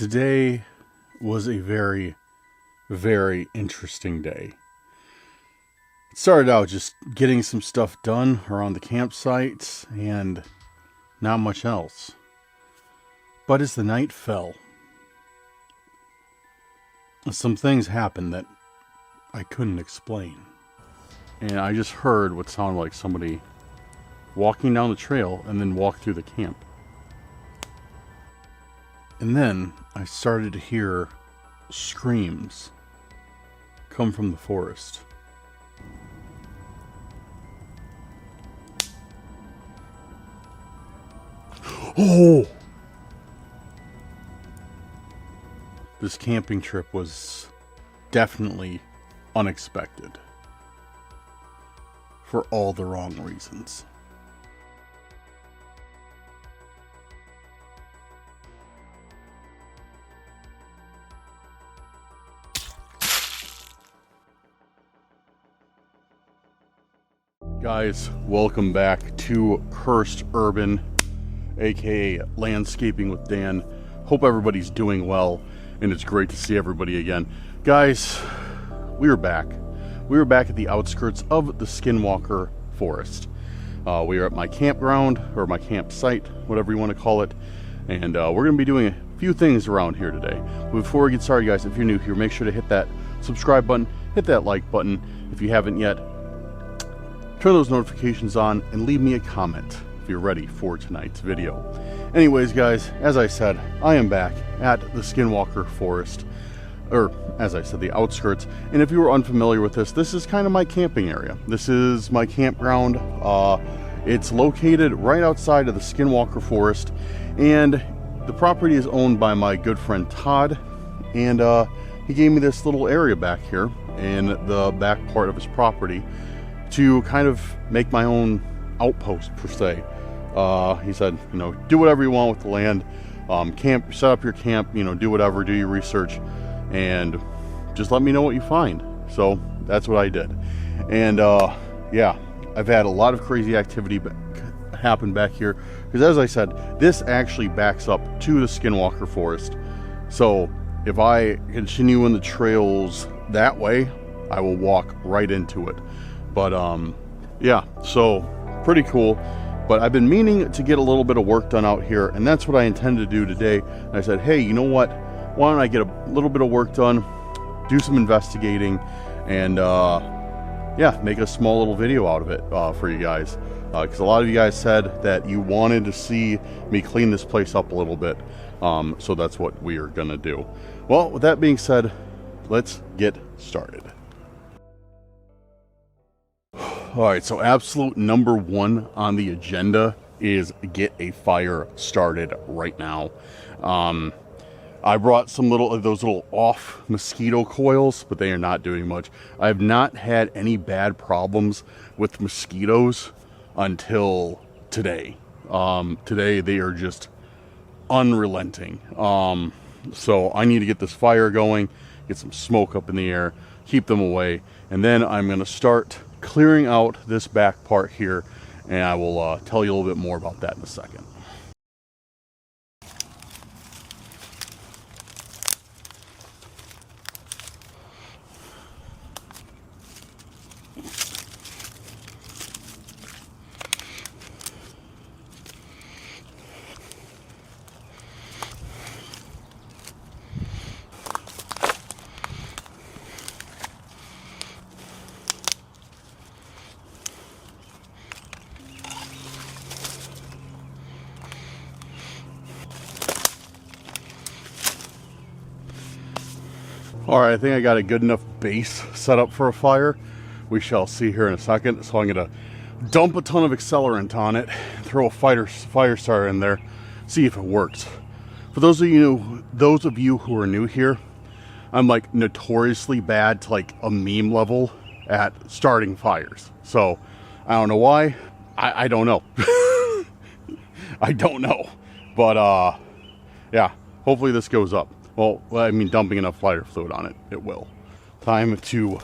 Today was a very, very interesting day. It started out just getting some stuff done around the campsites and not much else. But as the night fell, some things happened that I couldn't explain. And I just heard what sounded like somebody walking down the trail and then walk through the camp. And then I started to hear screams come from the forest. Oh! This camping trip was definitely unexpected. For all the wrong reasons. Guys, welcome back to Cursed Urban, aka Landscaping with Dan. Hope everybody's doing well, and it's great to see everybody again. Guys, we are back. We are back at the outskirts of the Skinwalker Forest. We are at my campground, or my campsite, whatever you want to call it, and we're going to be doing a few things around here today. Before we get started, guys, if you're new here, make sure to hit that subscribe button, hit that like button if you haven't yet. Turn those notifications on and leave me a comment if you're ready for tonight's video. Anyways, guys, as I said, I am back at the Skinwalker Forest, or as I said, the outskirts. And if you were unfamiliar with this, this is kind of my camping area. This is my campground. It's located right outside of the Skinwalker Forest, and the property is owned by my good friend Todd, and he gave me this little area back here in the back part of his property to kind of make my own outpost, per se. He said, you know, do whatever you want with the land, camp, set up your camp, you know, do whatever, do your research, and just let me know what you find. So that's what I did. And yeah, I've had a lot of crazy activity happen back here, because as I said, this actually backs up to the Skinwalker Forest. So if I continue in the trails that way, I will walk right into it. But yeah, so pretty cool. But I've been meaning to get a little bit of work done out here, and that's what I intend to do today. And I said, hey, you know what? Why don't I get a little bit of work done, do some investigating, and yeah, make a small little video out of it for you guys. Because a lot of you guys said that you wanted to see me clean this place up a little bit. So that's what we are gonna do. Well, with that being said, let's get started. Alright, so absolute number one on the agenda is get a fire started right now. I brought some those little off mosquito coils, but they are not doing much. I have not had any bad problems with mosquitoes until today. Today they are just unrelenting. So I need to get this fire going, get some smoke up in the air, keep them away, and then I'm going to start clearing out this back part here, and I will tell you a little bit more about that in a second. Alright, I think I got a good enough base set up for a fire. We shall see here in a second. So I'm going to dump a ton of accelerant on it, throw a fire starter in there, see if it works. For those of you who are new here, I'm like notoriously bad to like a meme level at starting fires. So I don't know why. I don't know. I don't know. But yeah, hopefully this goes up. Well, I mean, dumping enough lighter fluid on it, it will. Time to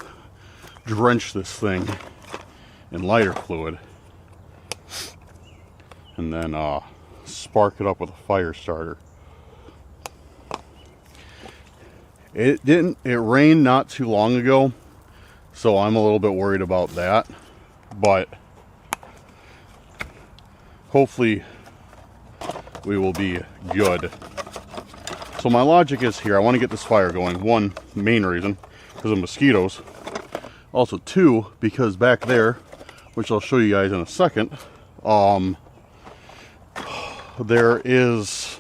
drench this thing in lighter fluid. And then spark it up with a fire starter. It rained not too long ago, so I'm a little bit worried about that, but hopefully we will be good. So my logic is here, I want to get this fire going. One, main reason, because of mosquitoes. Also two, because back there, which I'll show you guys in a second, there is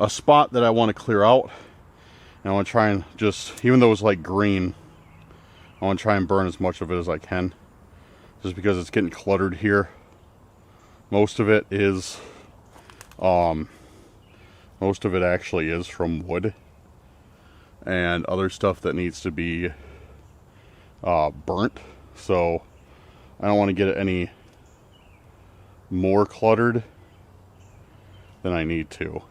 a spot that I want to clear out. And I want to try and just, even though it's like green, I want to try and burn as much of it as I can. Just because it's getting cluttered here. Most of it is, most of it actually is from wood. And other stuff that needs to be burnt. So I don't want to get it any more cluttered than I need to.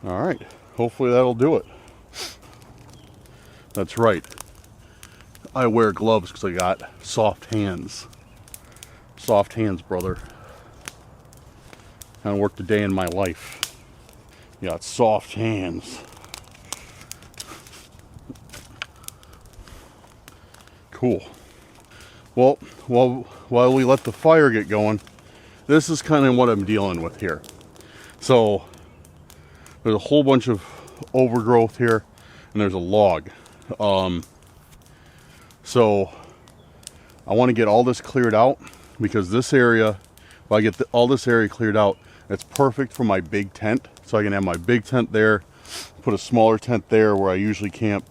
All right, hopefully that'll do it. That's right. I wear gloves because I got soft hands. Soft hands, brother. I haven't worked a day in my life. You got soft hands. Cool. Well, while we let the fire get going, this is kind of what I'm dealing with here. So there's a whole bunch of overgrowth here, and there's a log. So I want to get all this cleared out, because this area, if I get all this area cleared out, it's perfect for my big tent. So I can have my big tent there, put a smaller tent there where I usually camp.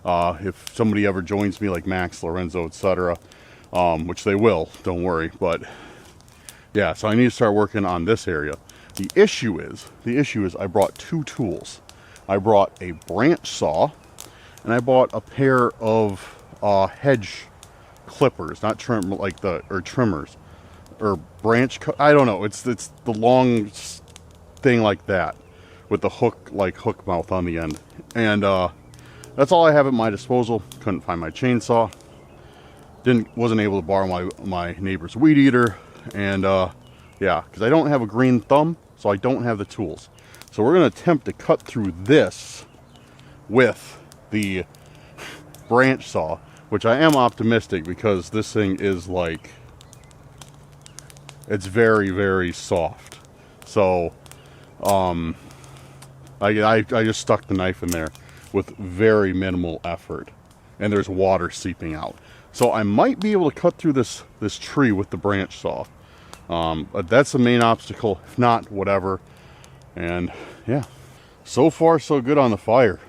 If somebody ever joins me, like Max, Lorenzo, etc., which they will, don't worry. But yeah, so I need to start working on this area. The issue is I brought two tools. I brought a branch saw, and I bought a pair of hedge clippers, not trimmers, or branch. I don't know. It's the long thing like that with the hook mouth on the end, and that's all I have at my disposal. Couldn't find my chainsaw. Wasn't able to borrow my neighbor's weed eater, and yeah, because I don't have a green thumb. So I don't have the tools. So we're going to attempt to cut through this with the branch saw, which I am optimistic, because this thing is like, it's very, very soft. So I just stuck the knife in there with very minimal effort, and there's water seeping out. So I might be able to cut through this tree with the branch saw. But that's the main obstacle. If not, whatever. And yeah, so far so good on the fire.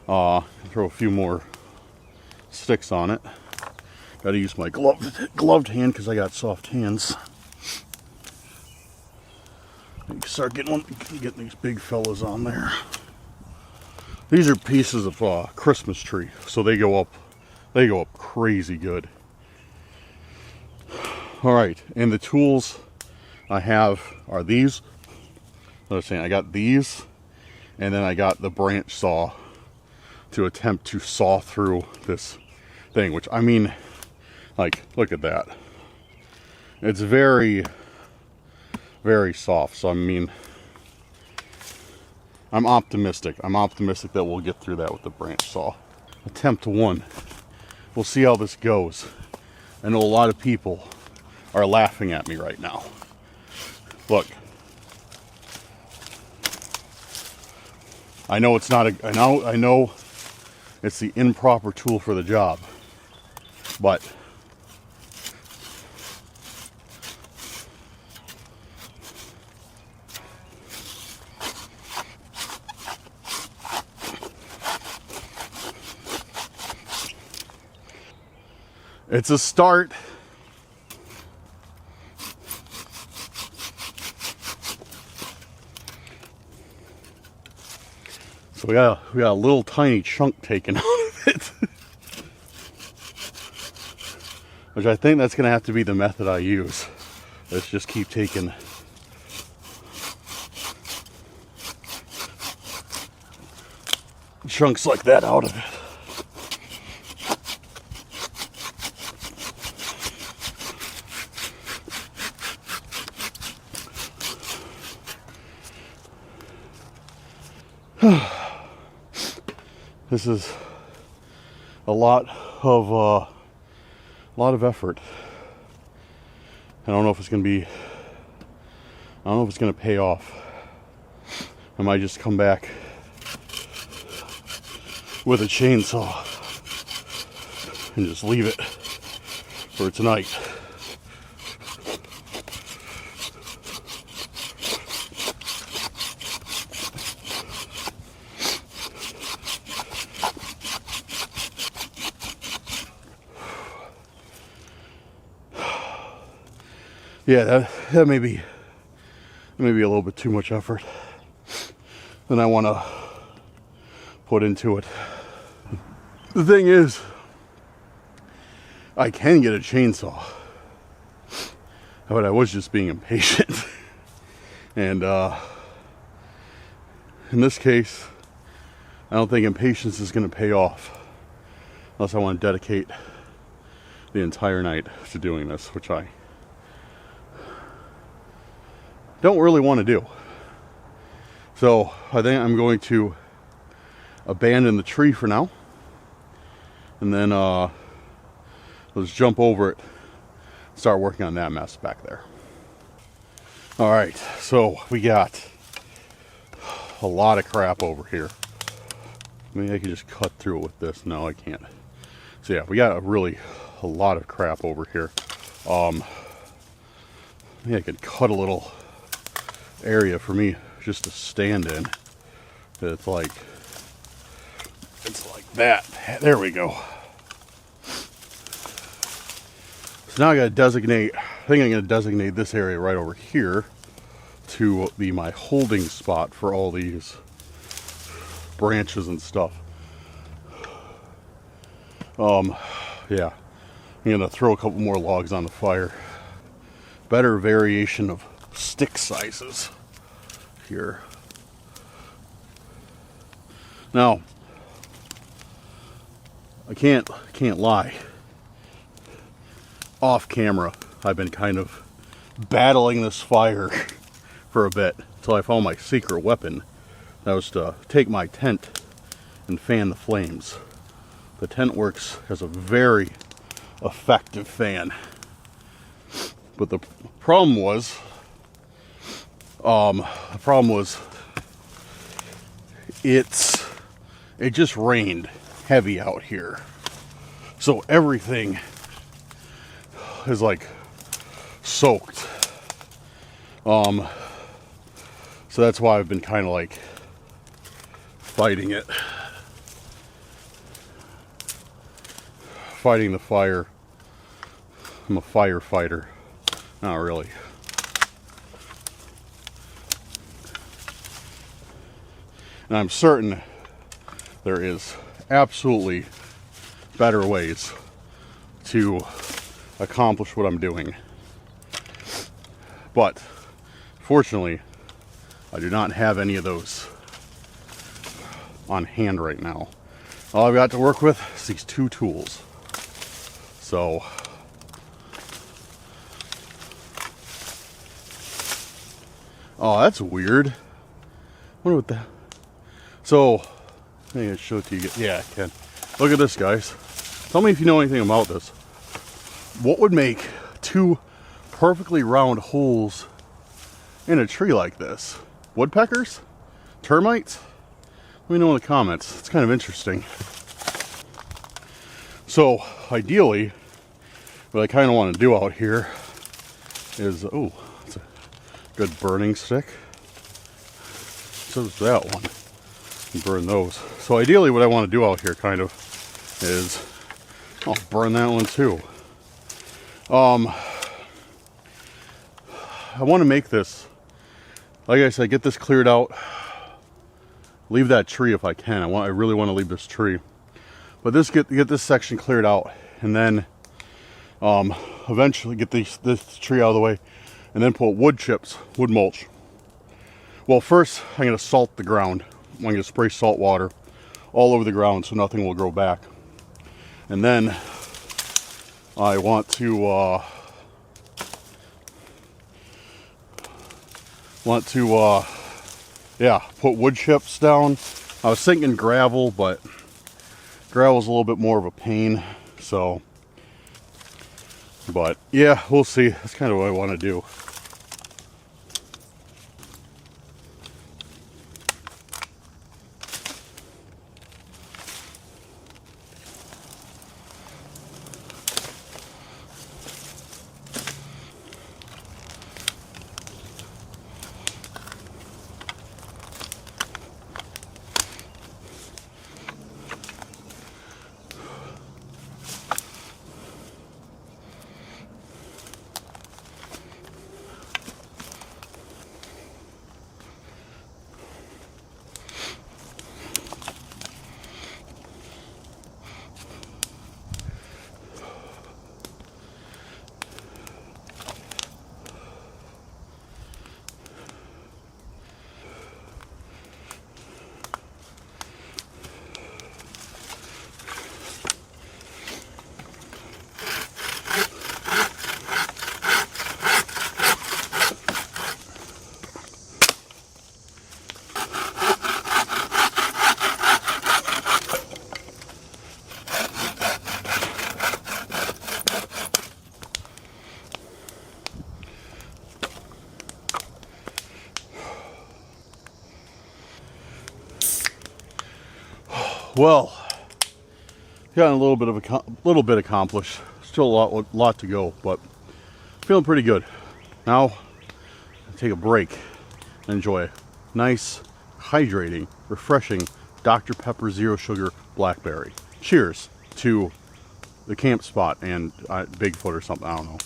Throw a few more sticks on it. Got to use my gloved hand because I got soft hands. Start getting these big fellas on there. These are pieces of Christmas tree, so they go up crazy good. All right, and the tools I have are these. I got these, and then I got the branch saw to attempt to saw through this thing, which, I mean, like, look at that. It's very, very soft. So I mean, I'm optimistic. I'm optimistic that we'll get through that with the branch saw. Attempt one. We'll see how this goes. I know a lot of people are laughing at me right now. Look. I know it's not I know it's the improper tool for the job. But it's a start. So we got a little tiny chunk taken out of it. Which I think that's gonna have to be the method I use. Let's just keep taking chunks like that out of it. This is a lot of effort. I don't know if it's gonna be. I don't know if it's gonna pay off. I might just come back with a chainsaw and just leave it for tonight. Yeah, that may be a little bit too much effort than I want to put into it. The thing is, I can get a chainsaw, but I was just being impatient. And in this case, I don't think impatience is going to pay off unless I want to dedicate the entire night to doing this, which I don't really want to do. So I think I'm going to abandon the tree for now, and then let's jump over it, start working on that mess back there. All right, so we got a lot of crap over here. Maybe I can just cut through it with this. No, I can't. So yeah, we got a lot of crap over here. Maybe I could cut a little area for me just to stand in. It's like that. There we go. So now I gotta designate, I think I'm gonna designate this area right over here to be my holding spot for all these branches and stuff. Yeah, I'm gonna throw a couple more logs on the fire. Better variation of stick sizes here. Now, I can't lie. Off camera, I've been kind of battling this fire for a bit until I found my secret weapon. That was to take my tent and fan the flames. The tent works as a very effective fan. But the problem was it just rained heavy out here. So everything is like soaked. So that's why I've been kind of like fighting it. Fighting the fire. I'm a firefighter. Not really. And I'm certain there is absolutely better ways to accomplish what I'm doing. But fortunately, I do not have any of those on hand right now. All I've got to work with is these two tools. So oh, that's weird. I wonder what the... So, I think I should show it to you. Yeah, I can. Look at this, guys. Tell me if you know anything about this. What would make two perfectly round holes in a tree like this? Woodpeckers? Termites? Let me know in the comments. It's kind of interesting. So, ideally, what I kind of want to do out here is... Oh, it's a good burning stick. So is that one. And burn those. So ideally what I want to do out here kind of is... I'll burn that one too. I want to make this... Like I said, get this cleared out. Leave that tree if I can. I really want to leave this tree. But get this section cleared out. And then eventually get this tree out of the way. And then put wood chips, wood mulch. Well, first I'm going to salt the ground. I'm going to spray salt water all over the ground so nothing will grow back. And then I want to yeah, put wood chips down. I was thinking gravel, but gravel's a little bit more of a pain. So, but yeah, we'll see. That's kind of what I want to do. Well, got a little bit accomplished. Still a lot to go, but feeling pretty good. Now, I'll take a break and enjoy a nice, hydrating, refreshing Dr. Pepper Zero Sugar Blackberry. Cheers to the camp spot and Bigfoot or something. I don't know.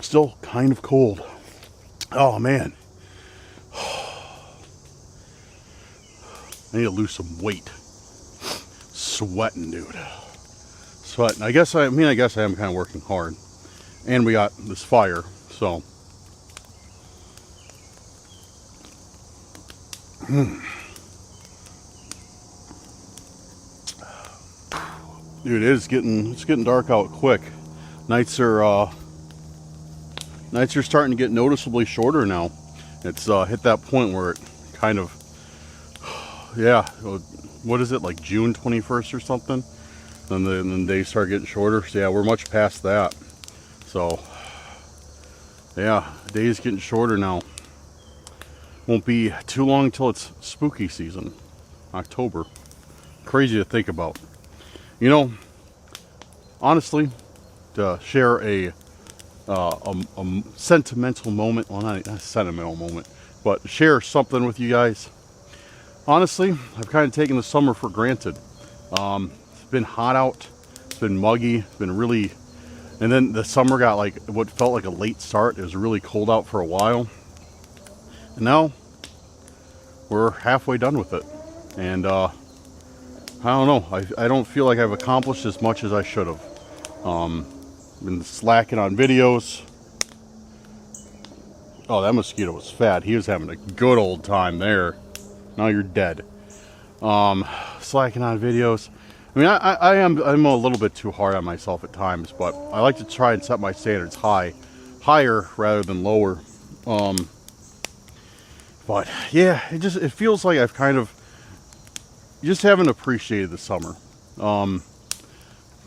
Still kind of cold. Oh man. I need to lose some weight. Sweating, dude. Sweating. I guess I am kind of working hard. And we got this fire, so. Dude, it's getting dark out quick. Nights are starting to get noticeably shorter now. It's hit that point where it kind of, yeah, what is it, like June 21st or something? Then the days start getting shorter. So yeah, we're much past that. So yeah, days getting shorter now. Won't be too long till it's spooky season, October. Crazy to think about. You know, honestly, to share a sentimental moment, well, not a sentimental moment, but share something with you guys. Honestly, I've kind of taken the summer for granted. It's been hot out, it's been muggy, it's been really, and then the summer got like what felt like a late start. It was really cold out for a while, and now we're halfway done with it. And I don't know, I don't feel like I've accomplished as much as I should have. Been slacking on videos. Oh, that mosquito was fat. He was having a good old time there. Now you're dead. Slacking on videos. I mean, I'm a little bit too hard on myself at times, but I like to try and set my standards higher rather than lower. But yeah, it feels like I've kind of just haven't appreciated the summer.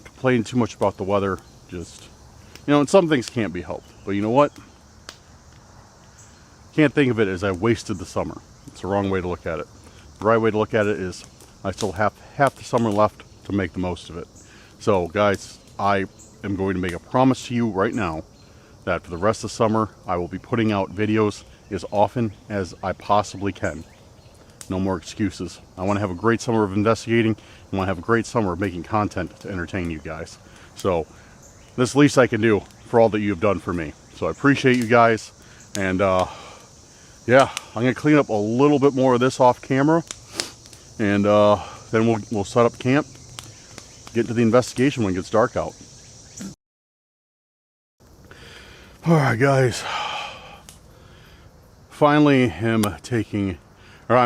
Complaining too much about the weather, just, you know, and some things can't be helped. But you know what? Can't think of it as I wasted the summer. It's the wrong way to look at it. The right way to look at it is I still have half the summer left to make the most of it. So guys, I am going to make a promise to you right now that for the rest of the summer, I will be putting out videos as often as I possibly can. No more excuses. I want to have a great summer of investigating. I want to have a great summer of making content to entertain you guys. So this is the least I can do for all that you have done for me. So I appreciate you guys. And yeah, I'm going to clean up a little bit more of this off camera. And then we'll set up camp, get into the investigation when it gets dark out. Alright guys, finally I'm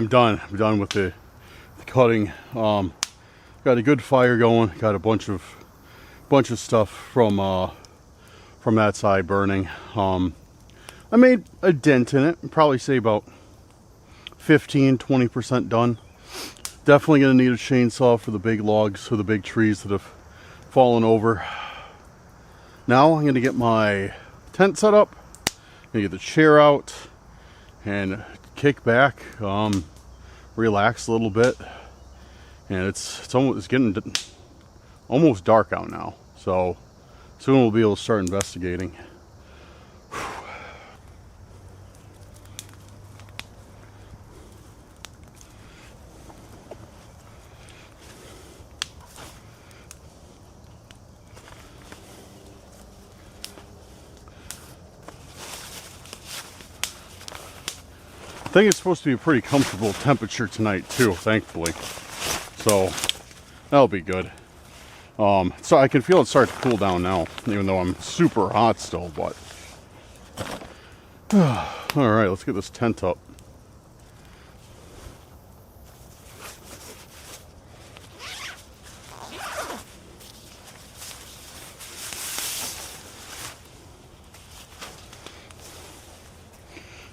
done with the cutting. Got a good fire going, got a bunch of stuff from from that side burning. I made a dent in it. I'd probably say about 15-20% done. Definitely going to need a chainsaw for the big logs, for the big trees that have fallen over. Now I'm going to get my tent set up, going to get the chair out and kick back, relax a little bit. And it's getting almost dark out now, so soon we'll be able to start investigating. I think it's supposed to be a pretty comfortable temperature tonight too, thankfully. So that'll be good. So I can feel it start to cool down now, even though I'm super hot still, but all right, let's get this tent up.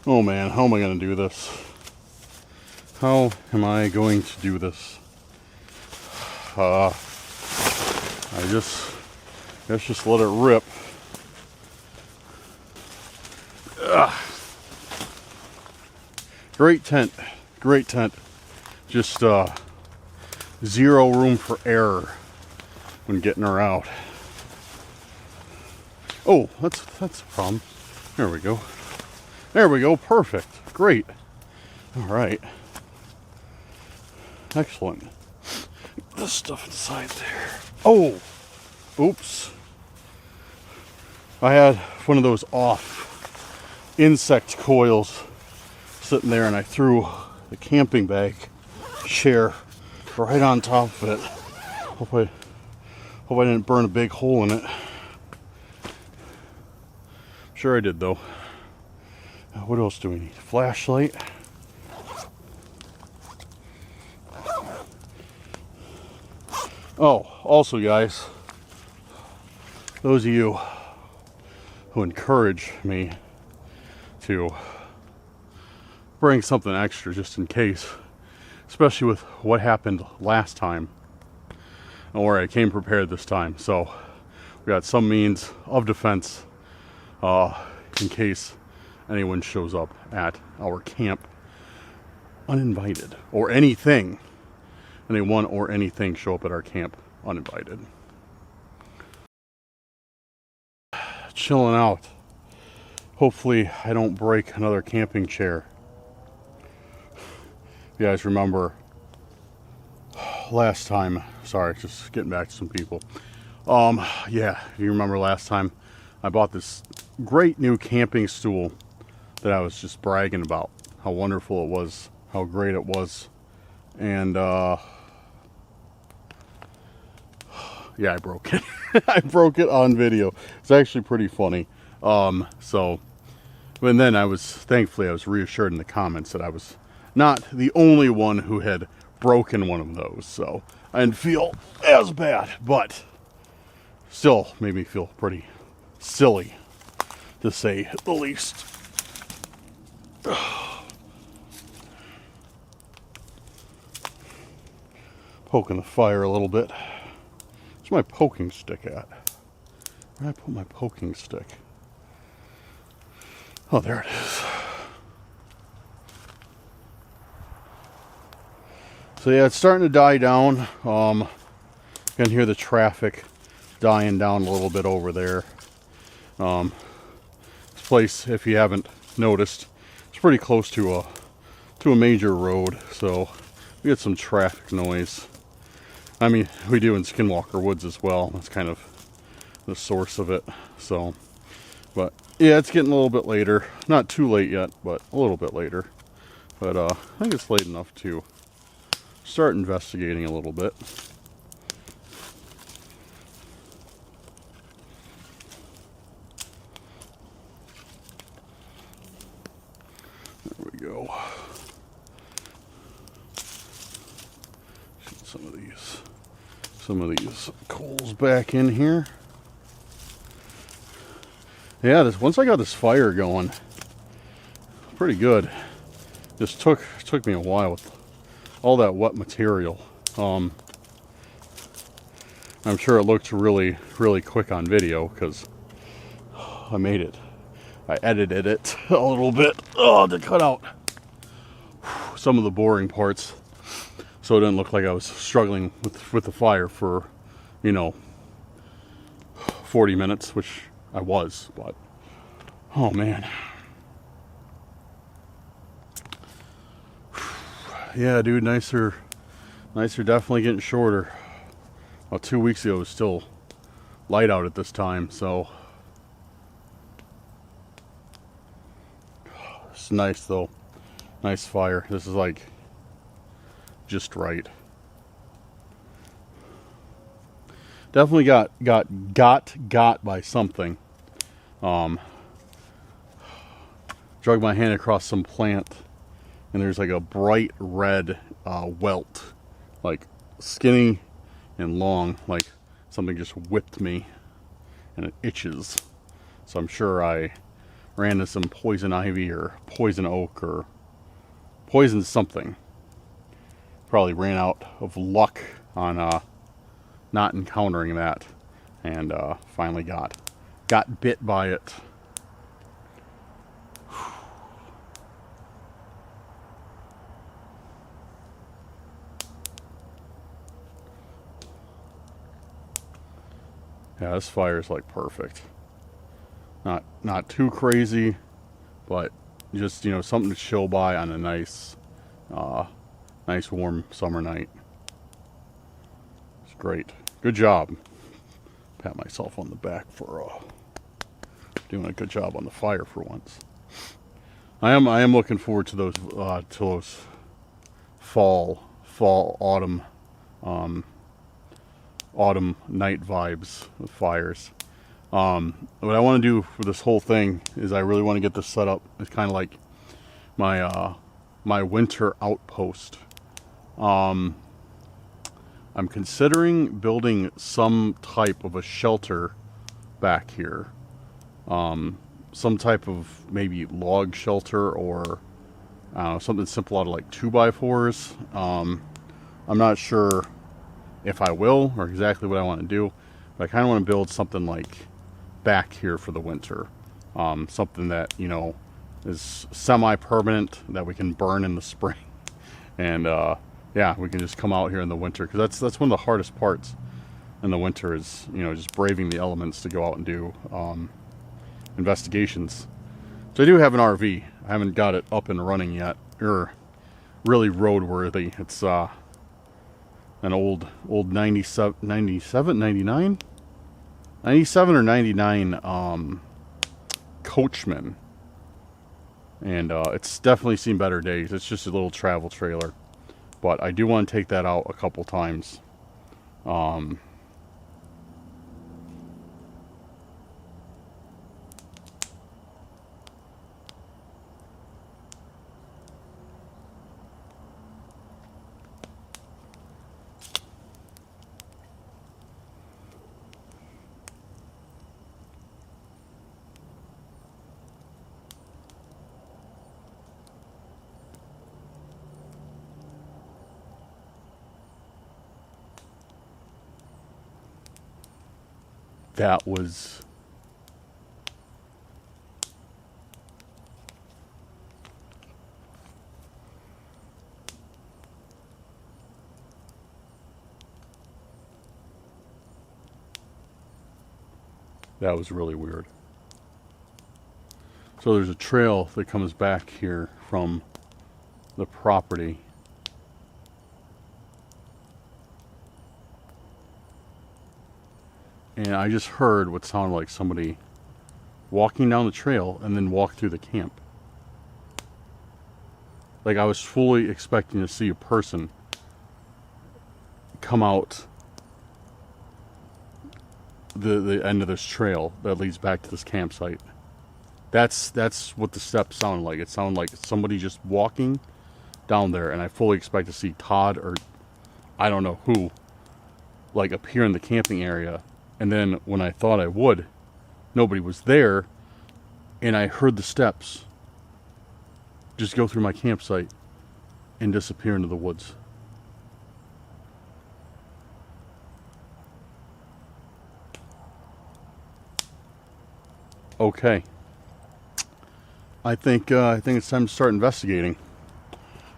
Oh man, how am I going to do this? How am I going to do this? Let's just let it rip. Ugh. Great tent, great tent. Just zero room for error when getting her out. Oh, that's a problem. There we go. There we go, perfect, great. All right, excellent. This stuff inside there. Oh, oops. I had one of those off insect coils sitting there, and I threw the camping bag chair right on top of it. Hope I didn't burn a big hole in it. Sure I did though. What else do we need? Flashlight. Oh, also guys, those of you who encourage me to bring something extra just in case, especially with what happened last time, or I came prepared this time, so we got some means of defense in case anyone shows up at our camp uninvited, or anything. Anyone or anything show up at our camp uninvited. Chilling out. Hopefully I don't break another camping chair. You guys remember last time, sorry, just getting back to some people. Yeah, if you remember last time, I bought this great new camping stool that I was just bragging about, how wonderful it was, how great it was. And yeah, I broke it. I broke it on video. It's actually pretty funny. And then thankfully I was reassured in the comments that I was not the only one who had broken one of those. So I didn't feel as bad, but still made me feel pretty silly, to say the least. Poking the fire a little bit. Where's my poking stick at? Where did I put my poking stick? Oh, there it is. So yeah, it's starting to die down. You can hear the traffic dying down a little bit over there. This place, if you haven't noticed, it's pretty close to a major road, so we get some traffic noise. I mean, we do in Skinwalker Woods as well. That's kind of the source of it. So, but yeah, it's getting a little bit later. Not too late yet, but a little bit later. But I think it's late enough to start investigating a little bit. There we go. Get some of these coals back in here. Yeah, once I got this fire going, pretty good. Just took me a while with all that wet material. I'm sure it looked really quick on video because I made it. I edited it a little bit to cut out some of the boring parts, so it didn't look like I was struggling with the fire for, 40 minutes, which I was, but oh man. Yeah, dude, nicer definitely getting shorter. Well, 2 weeks ago it was still light out at this time, so it's nice though. Nice fire. This is like just right. Definitely got by something. Drug my hand across some plant, and there's like a bright red welt, like skinny and long, like something just whipped me, and it itches. So I'm sure I ran into some poison ivy or poison oak or poison something. Probably ran out of luck on not encountering that, and finally got bit by it. Yeah, this fire is like perfect. Not too crazy, but just something to chill by on a nice warm summer night. It's great. Good job. Pat myself on the back for doing a good job on the fire for once. I am looking forward to those fall autumn night vibes with fires. What I want to do for this whole thing is I really want to get this set up. It's kind of like my winter outpost. I'm considering building some type of a shelter back here. Some type of maybe log shelter, or something simple out of like 2x4s. I'm not sure if I will or exactly what I want to do, but I kind of want to build something like back here for the winter. Something that is semi-permanent, that we can burn in the spring, and yeah, we can just come out here in the winter, because that's one of the hardest parts in the winter is just braving the elements to go out and do investigations. So I do have an RV. I haven't got it up and running yet, or really roadworthy. It's an old 97 or 99 Coachman, and it's definitely seen better days. It's just a little travel trailer, but I do want to take that out a couple times. That was really weird. So there's a trail that comes back here from the property. And I just heard what sounded like somebody walking down the trail and then walk through the camp. Like, I was fully expecting to see a person come out the end of this trail that leads back to this campsite. That's what the steps sounded like. It sounded like somebody just walking down there, and I fully expect to see Todd or I don't know who, appear in the camping area. And then when I thought I would, nobody was there, and I heard the steps just go through my campsite and disappear into the woods. Okay. I think it's time to start investigating.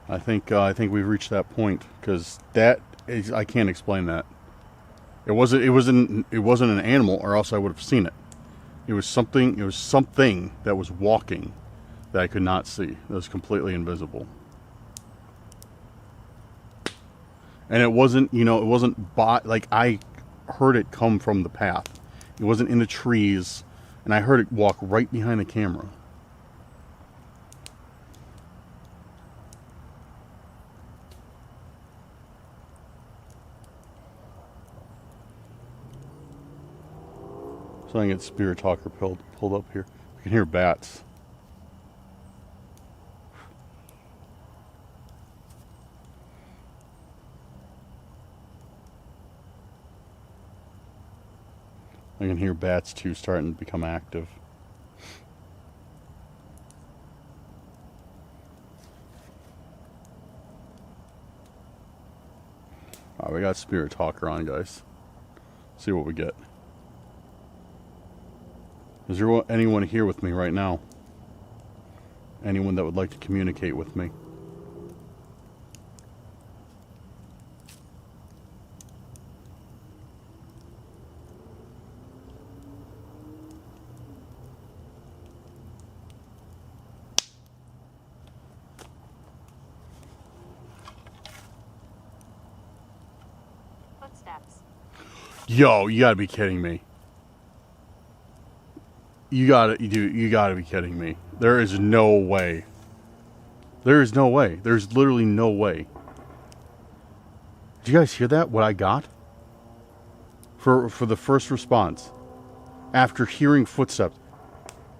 I think we've reached that point, because that is, I can't explain that. It wasn't an animal, or else I would have seen it. It was something that was walking that I could not see. That was completely invisible. And it wasn't, like, I heard it come from the path. It wasn't in the trees, and I heard it walk right behind the camera. So I can get Spirit Talker pulled up here. I can hear bats. I can hear bats too starting to become active. Alright, we got Spirit Talker on, guys. See what we get. Is there anyone here with me right now? Anyone that would like to communicate with me? Footsteps. Yo, you gotta be kidding me. You gotta be kidding me. There is no way. There is no way. There's literally no way. Did you guys hear that? What I got? For the first response. After hearing footsteps.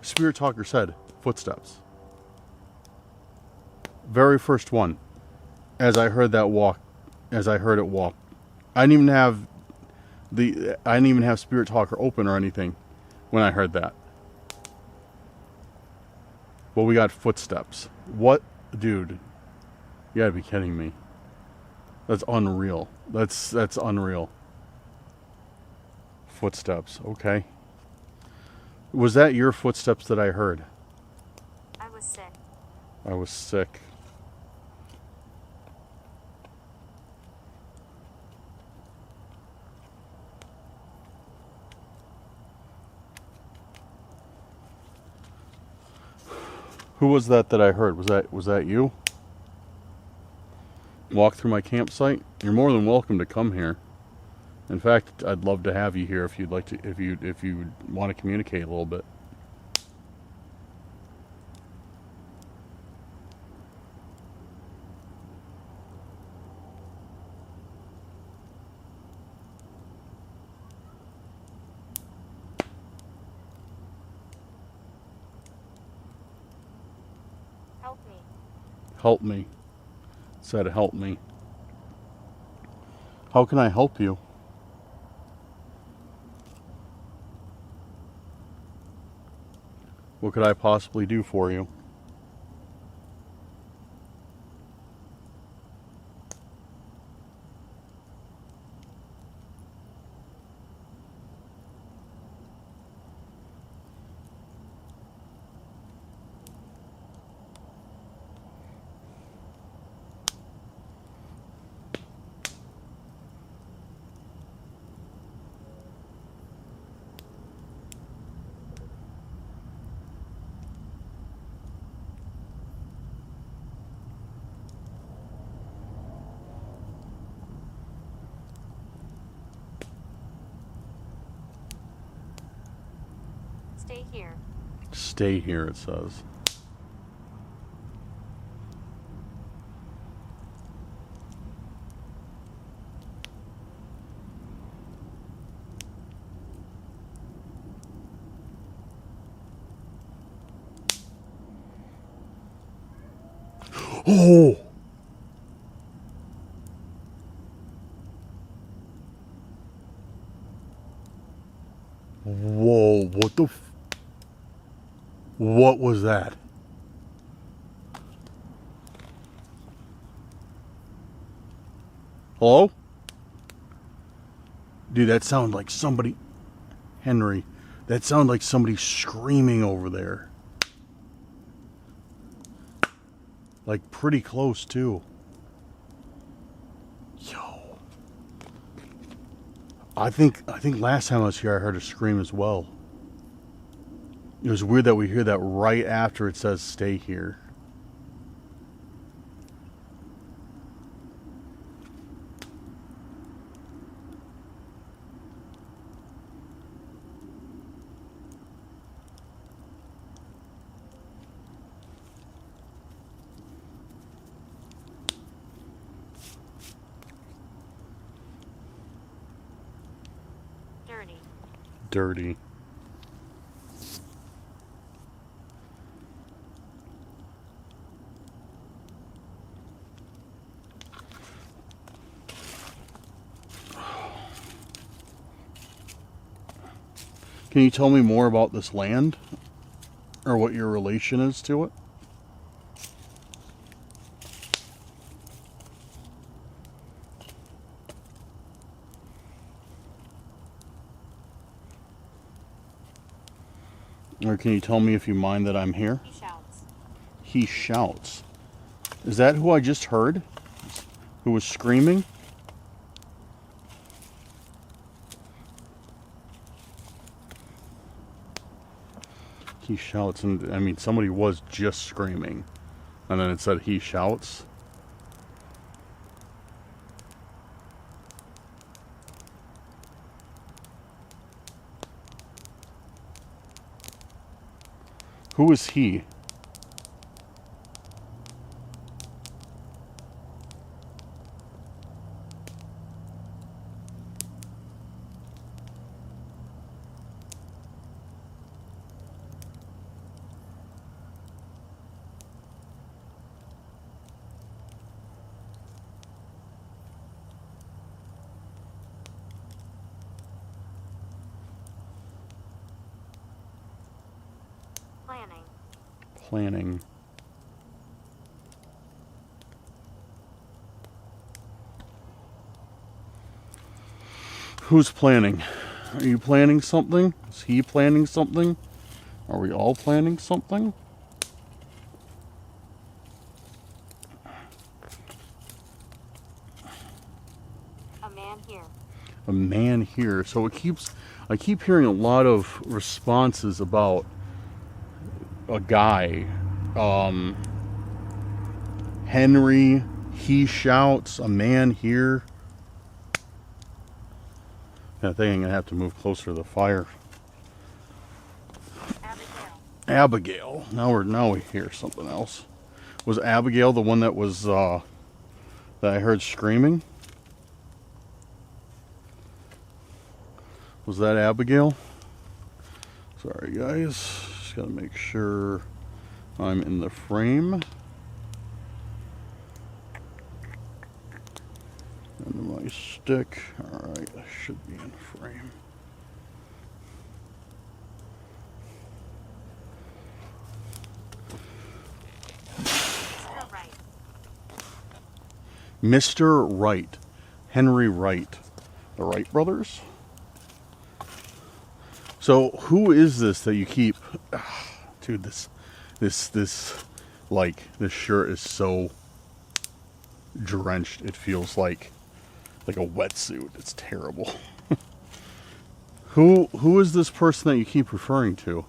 Spirit Talker said footsteps. Very first one. As I heard it walk. I didn't even have Spirit Talker open or anything when I heard that. Well, we got footsteps. What? Dude. You gotta be kidding me. That's unreal. That's unreal. Footsteps. Okay. Was that your footsteps that I heard? I was sick. I was sick. Who was that I heard? Was that you? Walk through my campsite? You're more than welcome to come here. In fact, I'd love to have you here if you'd like to, if you want to communicate a little bit. Help me. Help me. It said help me. How can I help you? What could I possibly do for you? Stay here. Stay here, it says. Oh! Whoa, what the What was that? Hello? Dude, that sounded like somebody... Henry, that sounded like somebody screaming over there. Like, pretty close, too. Yo. I think last time I was here, I heard a scream as well. It was weird that we hear that right after it says stay here. Dirty. Dirty. Can you tell me more about this land? Or what your relation is to it? Or can you tell me if you mind that I'm here? He shouts. He shouts. Is that who I just heard? Who was screaming? He shouts, and I mean, somebody was just screaming. And then it said he shouts. Who is he? Planning. Planning. Who's planning? Are you planning something? Is he planning something? Are we all planning something? A man here. A man here. So I keep hearing a lot of responses about a guy. Henry, he shouts, a man here. I think I'm gonna have to move closer to the fire. Abigail. Now we hear something else. Was Abigail the one that was that I heard screaming? Was that Abigail? Sorry guys, just gotta make sure I'm in the frame. And my stick. Alright, I should be in frame. Mr. Wright. Henry Wright. The Wright brothers? So who is this that you keep... Dude, this shirt is so drenched. It feels like a wetsuit. It's terrible. Who is this person that you keep referring to?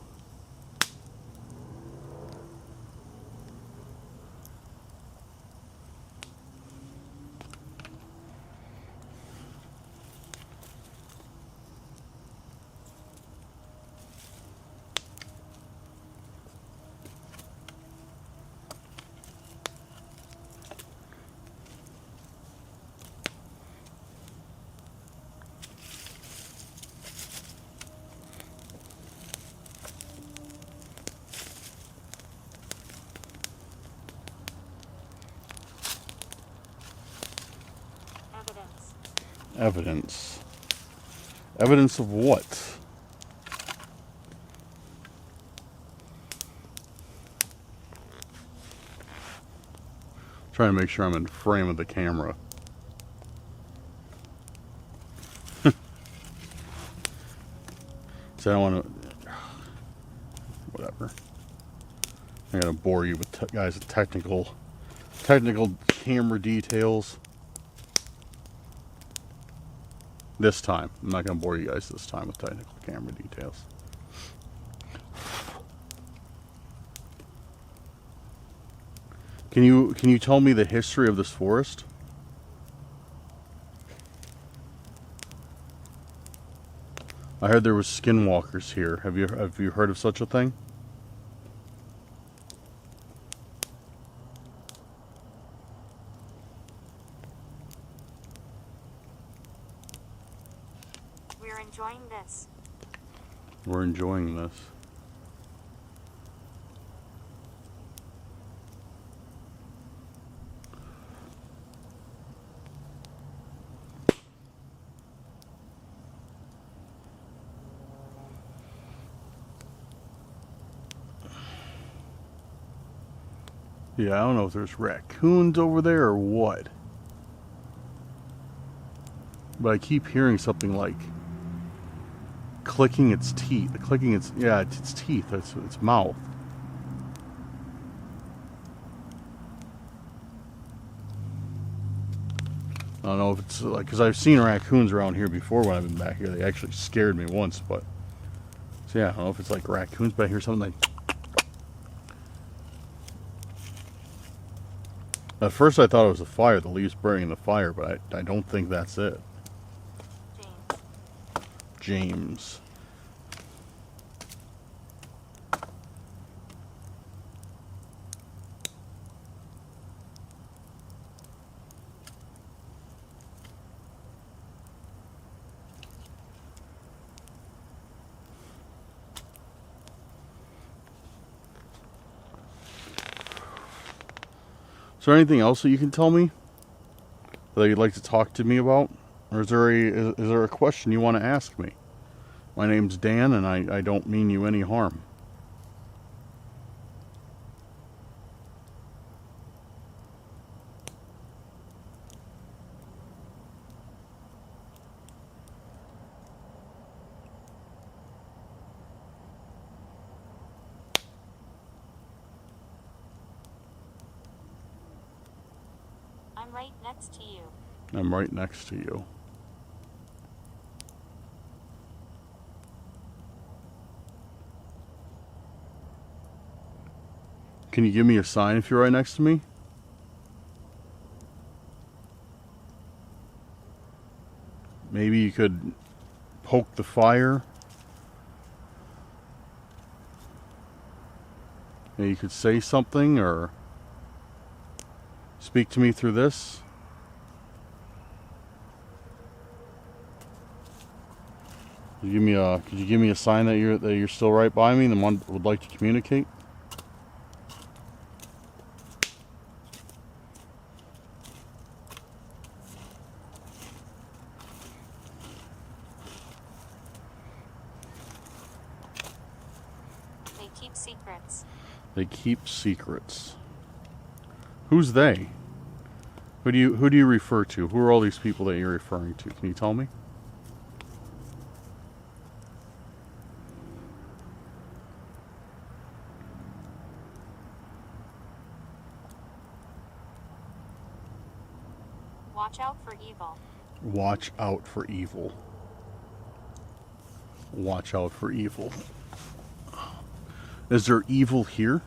Evidence. Evidence of what? Trying to make sure I'm in frame of the camera. So I don't want to... Whatever. I'm going to bore you with, guys, with technical camera details. This time. I'm not going to bore you guys this time with technical camera details. Can you tell me the history of this forest? I heard there was skinwalkers here. Have you heard of such a thing? We're enjoying this. We're enjoying this. Yeah, I don't know if there's raccoons over there or what. But I keep hearing something like clicking its teeth. Clicking its, yeah, it's its teeth. It's its mouth. I don't know if it's like, because I've seen raccoons around here before when I've been back here. They actually scared me once, but so yeah, I don't know if it's like raccoons, but I hear something like. At first I thought it was a fire, the leaves burning the fire, but I don't think that's it. James. Is there anything else that you can tell me that you'd like to talk to me about? Or is there a question you want to ask me? My name's Dan, and I don't mean you any harm. I'm right next to you. I'm right next to you. Can you give me a sign if you're right next to me? Maybe you could poke the fire. Maybe you could say something or speak to me through this. Could you give me a sign that you're still right by me and the one would like to communicate? They keep secrets. They keep secrets. Who's they? Who do you refer to? Who are all these people that you're referring to? Can you tell me? Watch out for evil. Watch out for evil. Watch out for evil. Is there evil here?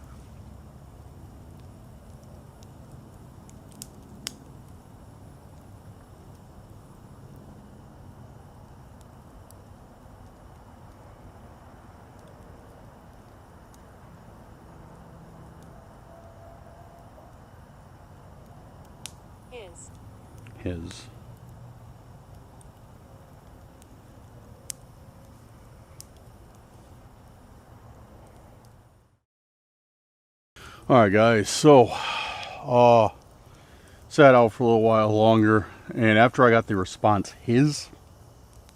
His. Alright guys, so sat out for a little while longer, and after I got the response his,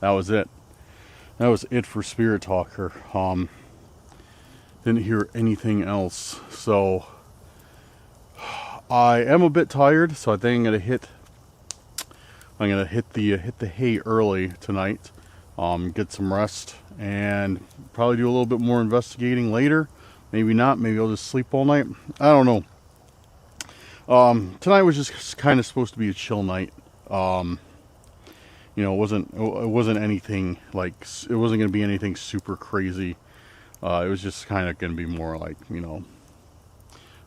that was it. That was it for Spirit Talker. Didn't hear anything else. So I am a bit tired, so I think I'm gonna hit the hay early tonight. Get some rest and probably do a little bit more investigating later. Maybe not. Maybe I'll just sleep all night. I don't know. Tonight was just kind of supposed to be a chill night. You know, it wasn't anything like, it wasn't going to be anything super crazy. It was just kind of going to be more like, you know,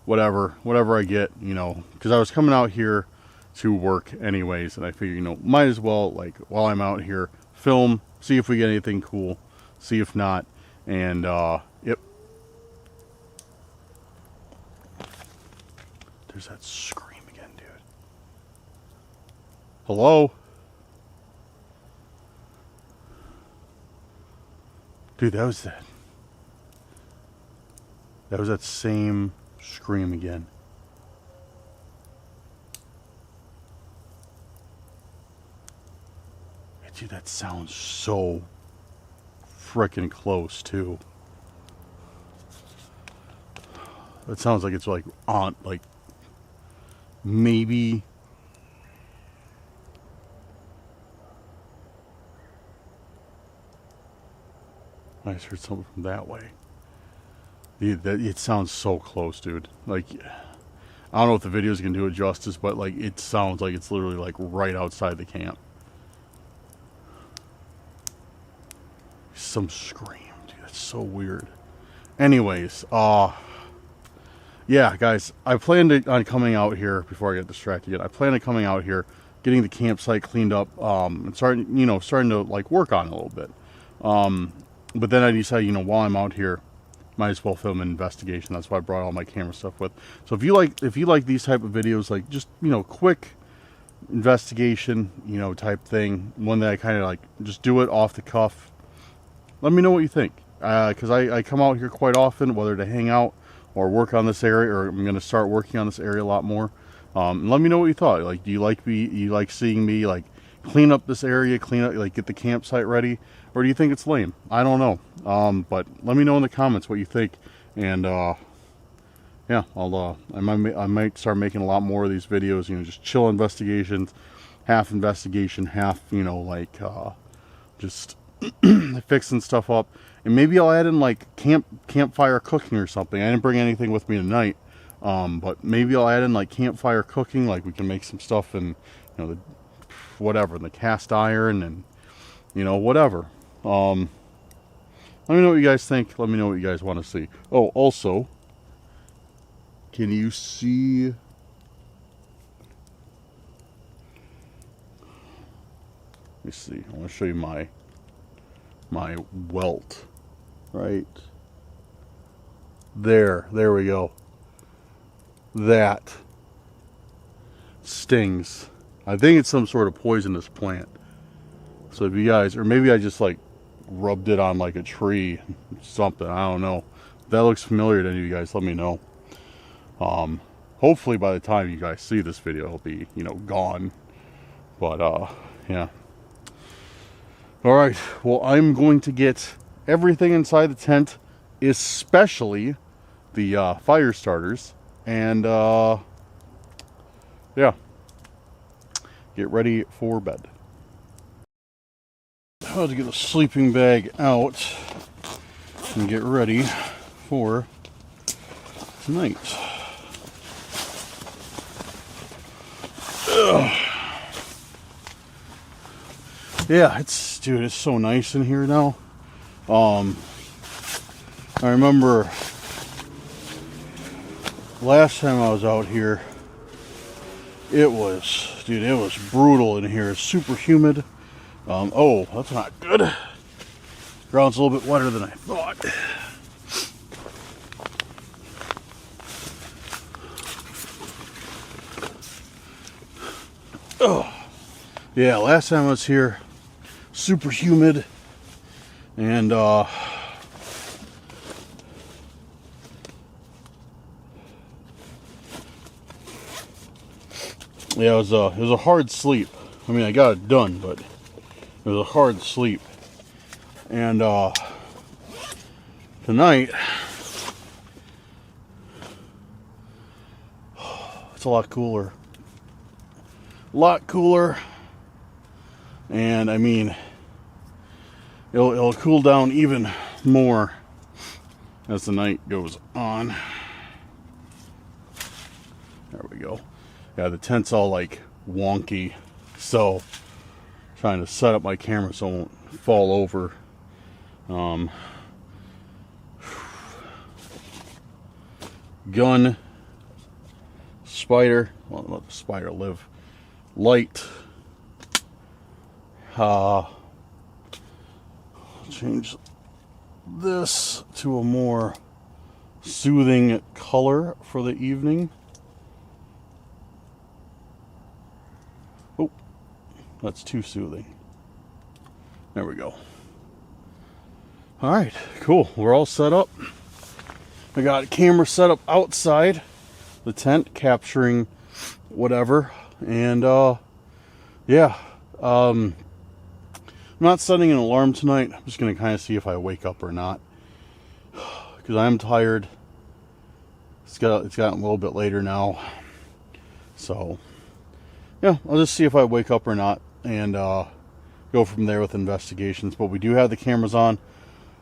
whatever I get, you know, because I was coming out here to work anyways, and I figured, you know, might as well, like, while I'm out here, film, see if we get anything cool, see if not, and yep. There's that scream again, dude. Hello? Dude, that was that same scream again. Dude, that sounds so freaking close too. That sounds like it's like on, like maybe. I just heard something from that way. It sounds so close, dude. Like, I don't know if the video's gonna do it justice, but like, it sounds like it's literally like right outside the camp. Some scream, dude. That's so weird. Anyways, yeah, guys, I planned on coming out here before I get distracted again. I planned on coming out here, getting the campsite cleaned up, and starting to like work on it a little bit. But then I decided, you know, while I'm out here, might as well film an investigation. That's why I brought all my camera stuff with. So if you like these type of videos, like just, you know, quick investigation, you know, type thing, one that I kind of like just do it off the cuff, let me know what you think. Because I come out here quite often, whether to hang out or work on this area, or I'm going to start working on this area a lot more. Let me know what you thought. Like, do you like seeing me like clean up this area, like get the campsite ready, or do you think it's lame? I don't know. But let me know in the comments what you think, and yeah, I might start making a lot more of these videos. You know, just chill investigations, half investigation, half, you know, like just fixing stuff up. And maybe I'll add in like campfire cooking or something. I didn't bring anything with me tonight, but maybe I'll add in like campfire cooking. Like, we can make some stuff in, you know, the cast iron, and, you know, whatever. Let me know what you guys think. Let me know what you guys want to see. Oh, also, can you see? Let me see. I want to show you my welt. Right there. There we go. That stings. I think it's some sort of poisonous plant. So if you guys, or maybe I just like rubbed it on like a tree, something, I don't know. If that looks familiar to any of you guys, let me know. Hopefully by the time you guys see this video, it'll be, you know, gone. But yeah. All right. Well, I'm going to get everything inside the tent, especially the fire starters, and yeah, get ready for bed. How to get the sleeping bag out and get ready for tonight. Ugh. Yeah, dude, it's so nice in here now. I remember last time I was out here, it was brutal in here. It's super humid. Oh, that's not good. Ground's a little bit wetter than I thought. Oh, yeah, last time I was here, super humid, and yeah, it was a hard sleep. I mean, I got it done, but it was a hard sleep. And tonight, it's a lot cooler. A lot cooler. And I mean, it'll cool down even more as the night goes on. There we go. Yeah, the tent's all like wonky, so trying to set up my camera so it won't fall over. Gun, spider, well, let the spider live. Light. Change this to a more soothing color for the evening. Oh, that's too soothing. There we go. All right, cool. We're all set up. I got a camera set up outside the tent, capturing whatever. And yeah, I'm not setting an alarm tonight. I'm just gonna kind of see if I wake up or not, because I'm tired. It's gotten a little bit later now, so yeah, I'll just see if I wake up or not, and go from there with investigations. But we do have the cameras on.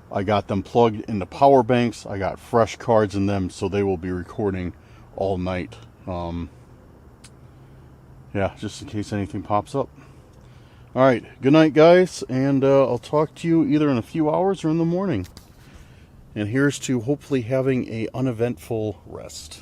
I got them plugged into power banks. I got fresh cards in them, so they will be recording all night. Yeah, just in case anything pops up. All right, good night, guys, and I'll talk to you either in a few hours or in the morning. And here's to hopefully having a uneventful rest.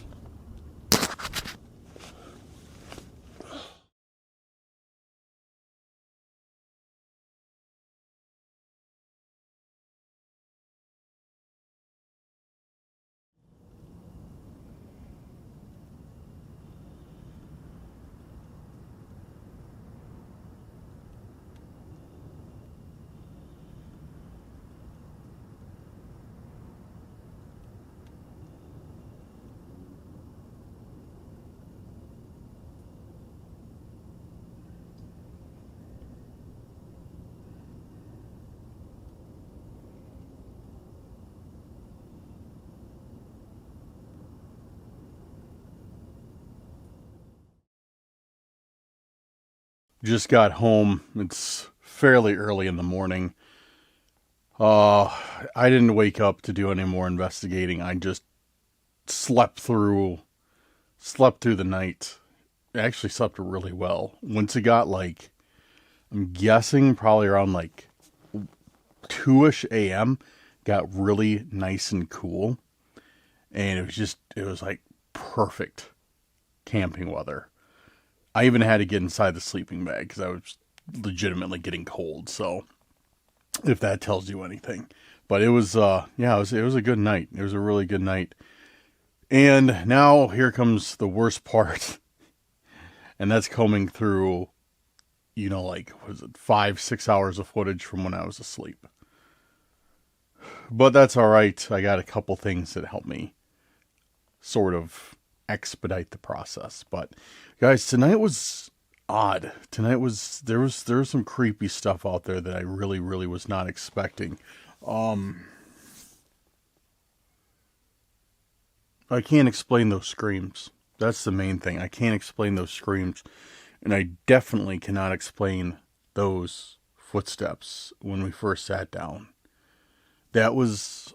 Just got home. It's fairly early in the morning. I didn't wake up to do any more investigating. I just slept through the night. I actually slept really well. Once it got like, I'm guessing probably around like 2ish a.m., got really nice and cool. And it was like perfect camping weather. I even had to get inside the sleeping bag because I was legitimately getting cold. So if that tells you anything, but it was, yeah, it was a good night. It was a really good night. And now here comes the worst part. And that's combing through, you know, like, was it 5-6 hours of footage from when I was asleep. But that's all right. I got a couple things that help me sort of expedite the process. But guys, tonight was odd. Tonight was there was some creepy stuff out there that I really was not expecting. I can't explain those screams. That's the main thing. I can't explain those screams, and I definitely cannot explain those footsteps when we first sat down. That was,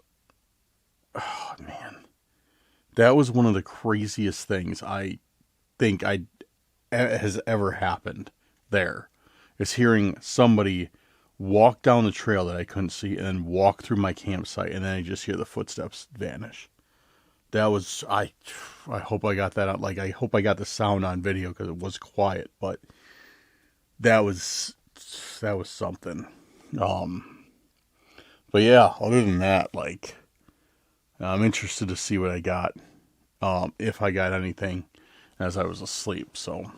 oh man, that was one of the craziest things I think has ever happened there, is hearing somebody walk down the trail that I couldn't see and then walk through my campsite, and then I just hear the footsteps vanish. That was, I hope I got that out. Like, I hope I got the sound on video because it was quiet, but that was something. But yeah, other than that, like, I'm interested to see what I got, if I got anything as I was asleep. So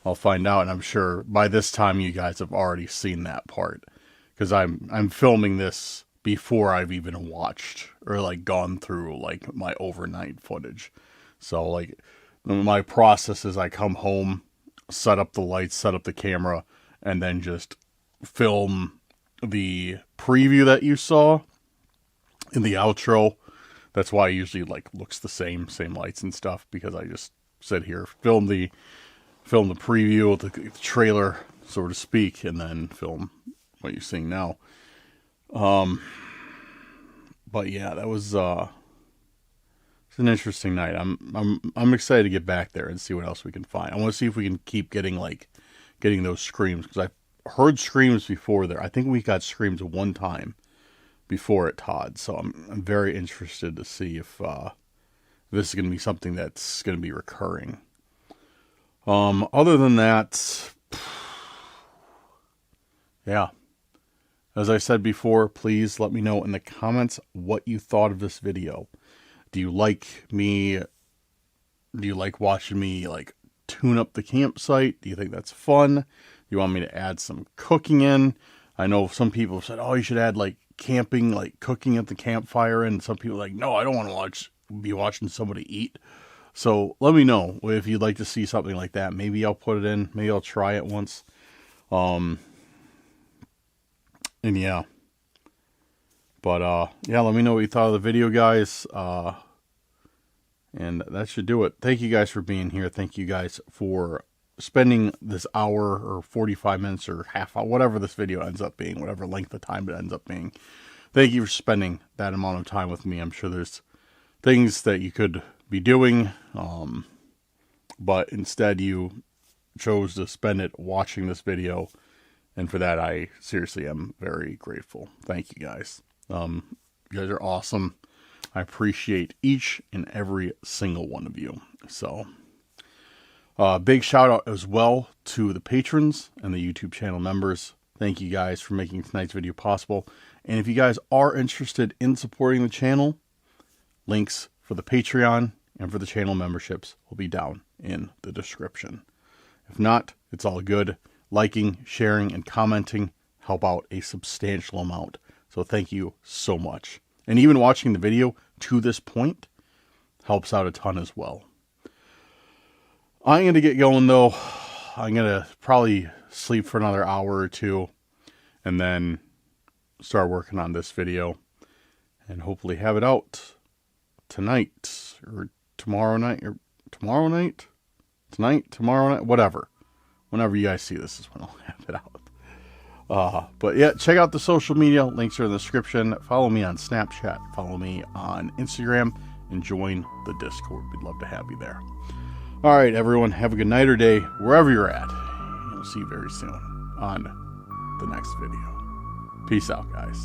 I'll find out, and I'm sure by this time you guys have already seen that part, because I'm filming this before I've even watched or like gone through like my overnight footage. So like my process is I come home, set up the lights, set up the camera, and then just film the preview that you saw in the outro. That's why I usually like looks the same lights and stuff, because I just said here, film the preview, the trailer, so to speak, and then film what you're seeing now. But yeah, that was it's an interesting night. I'm excited to get back there and see what else we can find. I want to see if we can keep getting those screams, because I've heard screams before there. I think we got screams one time before at Todd, so I'm very interested to see if this is going to be something that's going to be recurring. Other than that, yeah. As I said before, please let me know in the comments what you thought of this video. Do you like watching me like tune up the campsite? Do you think that's fun? Do you want me to add some cooking in? I know some people have said, oh, you should add like camping, like cooking at the campfire. And some people are like, no, I don't want to be watching somebody eat. So let me know if you'd like to see something like that. Maybe I'll put it in. Maybe I'll try it once. And yeah. But yeah, let me know what you thought of the video, guys. And that should do it. Thank you guys for being here. Thank you guys for spending this hour or 45 minutes or half hour, whatever this video ends up being, whatever length of time it ends up being. Thank you for spending that amount of time with me. I'm sure there's things that you could be doing, but instead you chose to spend it watching this video, and for that I seriously am very grateful. Thank you guys. You guys are awesome. I appreciate each and every single one of you. So big shout out as well to the patrons and the YouTube channel members. Thank you guys for making tonight's video possible. And if you guys are interested in supporting the channel, links for the Patreon and for the channel memberships will be down in the description. If not, it's all good. Liking, sharing, and commenting help out a substantial amount. So thank you so much. And even watching the video to this point helps out a ton as well. I'm going to get going though. I'm going to probably sleep for another hour or two and then start working on this video and hopefully have it out tonight or tomorrow night, whatever. Whenever you guys see this is when I'll have it out. But yeah, check out the social media. Links are in the description. Follow me on Snapchat. Follow me on Instagram. And join the Discord. We'd love to have you there. All right, everyone. Have a good night or day, wherever you're at. We'll see you very soon on the next video. Peace out, guys.